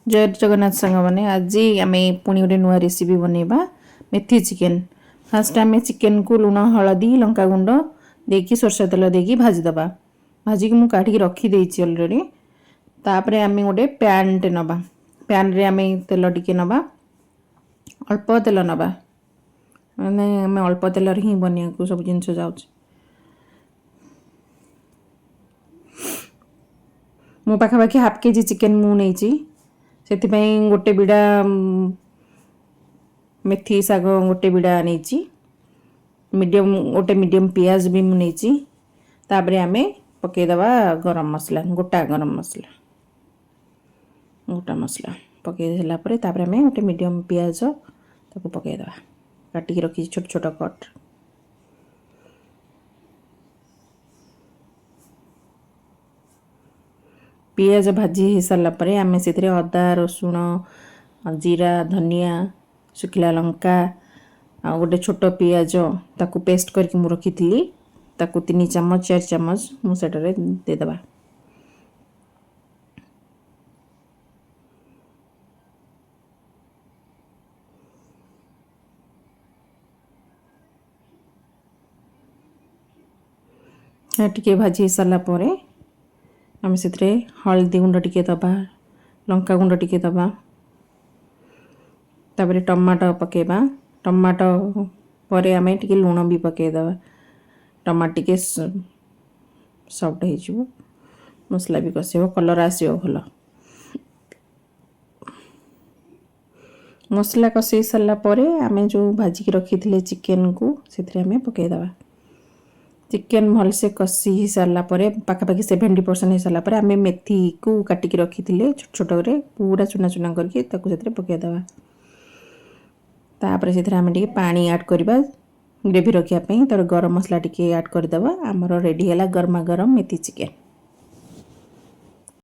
जय जगन्नाथ सांग मैंने आज आम पुणी गोटे नुआ रेसिपी बनैबा मेथी चिकेन। फास्ट आम चिकेन को लुण हलदी लंका गुंड देकी सोरसा तेल देकी भाजीदबा। भाजिक मु काटिक रखीदे अलरेडी। तापर आम गोटे पैन टे नवा। पैन रे आम तेल टिके नवा, अल्प तेल नवा, मैंने आम अल्प तेल ही बनिया सब जिन जाऊँ। मो पाखापाखि हाफ केजी चिकेन मु नहीं से गोटे बिड़ा मेथी शाग गोटे बिड़ा नहीं मीडियम गोटे मीडियम पियाज भी मुझे तापर आम पकईदबा गरम मसला गोटा गरम मसला पकईदेला आम गोटे मीडियम पियाज ताको पकईदबा काटिक रखी छोट छोट कट। पियाज भाजी हो सारा पर आम से अदा रसुण जीरा धनिया शुखिला लंका आ गोटे छोट पियाज ताकू पेस्ट करके मु रखी ताकू 3 चम्मच 4 चम्मच मुझे देदबा। टिके भाजी सारा पर आम से हल्दी गुंड टिके दबा, लंका गुंड टिके दबा, तापर टमाटो पकेबा। टमाटो पर आम टिके लुण भी पकईदबा। टमाटो टिके सॉफ्ट हो मसला भी कषिब कलर आसो भल। मसला कषे सारा पर आम जो भाजिक रखी चिकेन को से पकईदबा। चिकेन भलसे कषि सारा पाखापाखि 70% हो सारा आम मेथी को काटिक रखी छोट छोट पूरा चुना चुना करके पकईदबा। तापर से आम पानी ऐड करवा ग्रेवी रखापी तर गरम मसला टी ऐड करदे। आमर रेडी है गरमा गरम मेथी चिकेन।